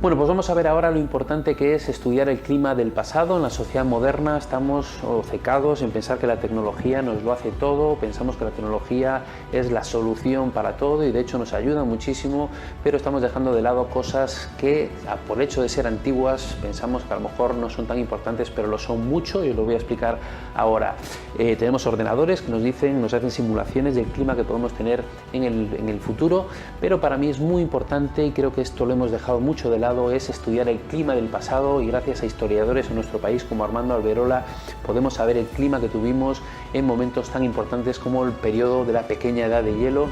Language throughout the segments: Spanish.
Bueno, pues vamos a ver ahora lo importante que es estudiar el clima del pasado. En la sociedad moderna estamos obcecados en pensar que la tecnología nos lo hace todo, pensamos que la tecnología es la solución para todo y de hecho nos ayuda muchísimo, pero estamos dejando de lado cosas que por hecho de ser antiguas pensamos que a lo mejor no son tan importantes, pero lo son mucho y os lo voy a explicar ahora. Tenemos ordenadores que nos hacen simulaciones del clima que podemos tener en el futuro, pero para mí es muy importante y creo que esto lo hemos dejado mucho de lado, es estudiar el clima del pasado y gracias a historiadores en nuestro país como Armando Alberola podemos saber el clima que tuvimos en momentos tan importantes como el periodo de la pequeña edad de hielo,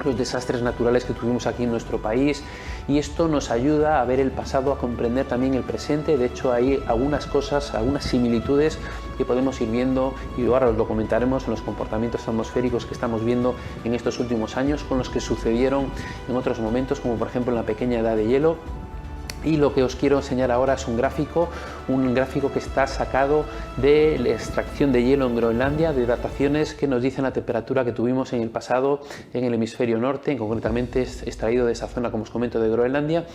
los desastres naturales que tuvimos aquí en nuestro país, y esto nos ayuda a ver el pasado, a comprender también el presente. De hecho hay algunas cosas, algunas similitudes que podemos ir viendo y ahora os lo comentaremos en los comportamientos atmosféricos que estamos viendo en estos últimos años con los que sucedieron en otros momentos, como por ejemplo en la pequeña edad de hielo. Y lo que os quiero enseñar ahora es un gráfico que está sacado de la extracción de hielo en Groenlandia, de dataciones que nos dicen la temperatura que tuvimos en el pasado en el hemisferio norte, concretamente es extraído de esa zona, como os comento, de Groenlandia.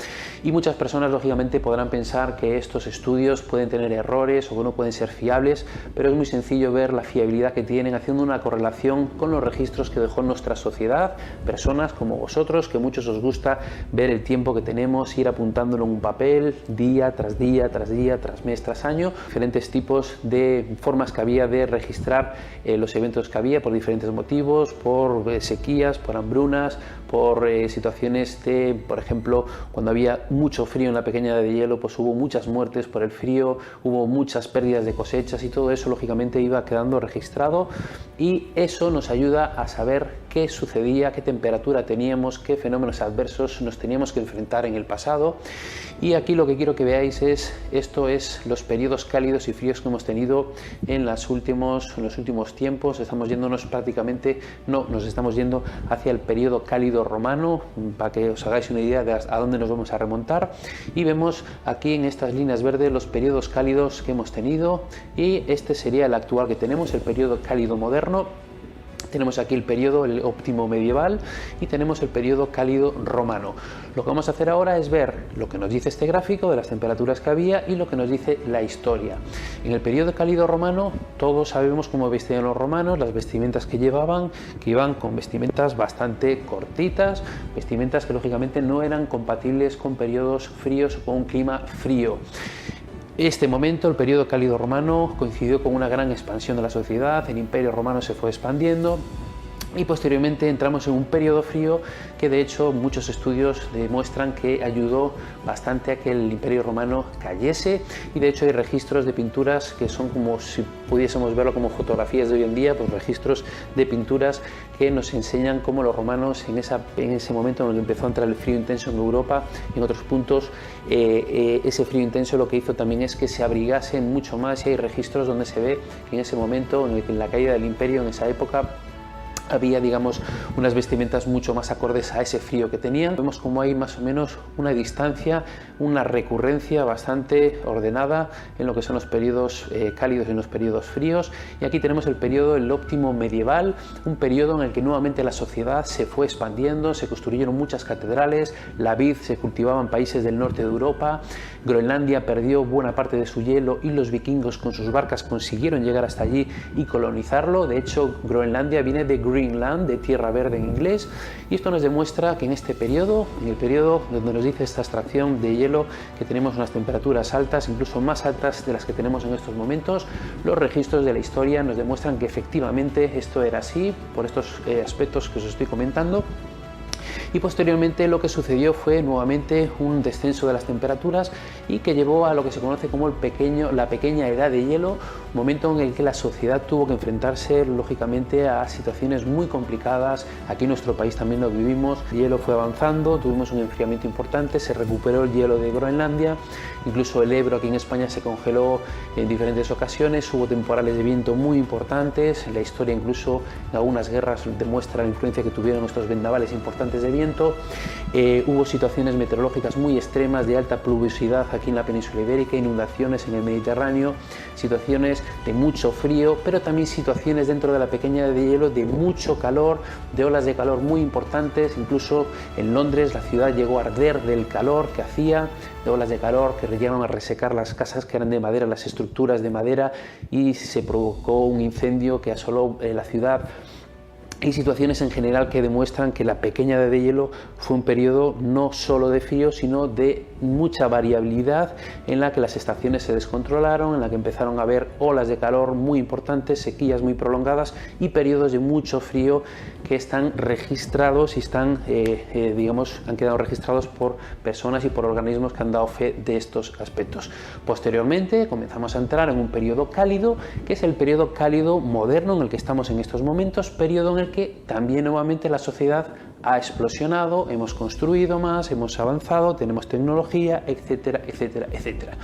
Y muchas personas lógicamente podrán pensar que estos estudios pueden tener errores o que no pueden ser fiables, pero es muy sencillo ver la fiabilidad que tienen haciendo una correlación con los registros que dejó nuestra sociedad, personas como vosotros, que muchos os gusta ver el tiempo que tenemos, ir apuntándolo en un papel día tras día, tras día, tras mes, tras año, diferentes tipos de formas que había de registrar los eventos que había por diferentes motivos, por sequías, por hambrunas, por situaciones de, por ejemplo, cuando había mucho frío en la pequeña edad de hielo, pues hubo muchas muertes por el frío, hubo muchas pérdidas de cosechas y todo eso lógicamente iba quedando registrado y eso nos ayuda a saber qué sucedía, qué temperatura teníamos, qué fenómenos adversos nos teníamos que enfrentar en el pasado. Y aquí lo que quiero que veáis es los periodos cálidos y fríos que hemos tenido en los últimos tiempos. Estamos yéndonos nos estamos yendo hacia el periodo cálido romano, para que os hagáis una idea de a dónde nos vamos a remontar. Y vemos aquí en estas líneas verdes los periodos cálidos que hemos tenido y este sería el actual que tenemos, el periodo cálido moderno. Tenemos aquí el periodo, el óptimo medieval, y tenemos el periodo cálido romano. Lo que vamos a hacer ahora es ver lo que nos dice este gráfico de las temperaturas que había y lo que nos dice la historia. En el periodo cálido romano todos sabemos cómo vestían los romanos, las vestimentas que llevaban, que iban con vestimentas bastante cortitas, vestimentas que lógicamente no eran compatibles con periodos fríos o un clima frío. Este momento, el periodo cálido romano, coincidió con una gran expansión de la sociedad, el imperio romano se fue expandiendo y posteriormente entramos en un periodo frío que de hecho muchos estudios demuestran que ayudó bastante a que el imperio romano cayese y de hecho hay registros de pinturas que son como si pudiésemos verlo como fotografías de hoy en día, pues registros de pinturas que nos enseñan cómo los romanos en ese momento donde empezó a entrar el frío intenso en Europa y en otros puntos, ese frío intenso lo que hizo también es que se abrigasen mucho más y hay registros donde se ve que en ese momento, en la caída del imperio en esa época, había, digamos, unas vestimentas mucho más acordes a ese frío que tenían. Vemos como hay más o menos una distancia, una recurrencia bastante ordenada en lo que son los periodos cálidos y los periodos fríos. Y aquí tenemos el periodo, el óptimo medieval, un periodo en el que nuevamente la sociedad se fue expandiendo, se construyeron muchas catedrales, la vid se cultivaba en países del norte de Europa, Groenlandia perdió buena parte de su hielo y los vikingos con sus barcas consiguieron llegar hasta allí y colonizarlo. De hecho, Groenlandia viene de Greenland, de tierra verde en inglés, y esto nos demuestra que en este periodo, en el periodo donde nos dice esta extracción de hielo, que tenemos unas temperaturas altas, incluso más altas de las que tenemos en estos momentos, los registros de la historia nos demuestran que efectivamente esto era así, por estos aspectos que os estoy comentando. Y posteriormente lo que sucedió fue nuevamente un descenso de las temperaturas y que llevó a lo que se conoce como la pequeña edad de hielo, momento en el que la sociedad tuvo que enfrentarse lógicamente a situaciones muy complicadas. Aquí en nuestro país también lo vivimos, el hielo fue avanzando, tuvimos un enfriamiento importante, se recuperó el hielo de Groenlandia, incluso el Ebro aquí en España se congeló en diferentes ocasiones, hubo temporales de viento muy importantes, la historia incluso en algunas guerras demuestra la influencia que tuvieron estos vendavales importantes de viento. calentamiento, hubo situaciones meteorológicas muy extremas de alta pluviosidad aquí en la península ibérica, inundaciones en el Mediterráneo, situaciones de mucho frío, pero también situaciones dentro de la pequeña de hielo de mucho calor, de olas de calor muy importantes. Incluso en Londres la ciudad llegó a arder del calor que hacía, de olas de calor que llegaron a resecar las casas que eran de madera, las estructuras de madera, y se provocó un incendio que asoló la ciudad. Hay situaciones en general que demuestran que la pequeña edad de hielo fue un periodo no solo de frío, sino de mucha variabilidad, en la que las estaciones se descontrolaron, en la que empezaron a haber olas de calor muy importantes, sequías muy prolongadas y periodos de mucho frío que están registrados y están, han quedado registrados por personas y por organismos que han dado fe de estos aspectos. Posteriormente comenzamos a entrar en un periodo cálido, que es el periodo cálido moderno en el que estamos en estos momentos, periodo en el que también nuevamente la sociedad ha explosionado, hemos construido más, hemos avanzado, tenemos tecnología, etcétera, etcétera, etcétera.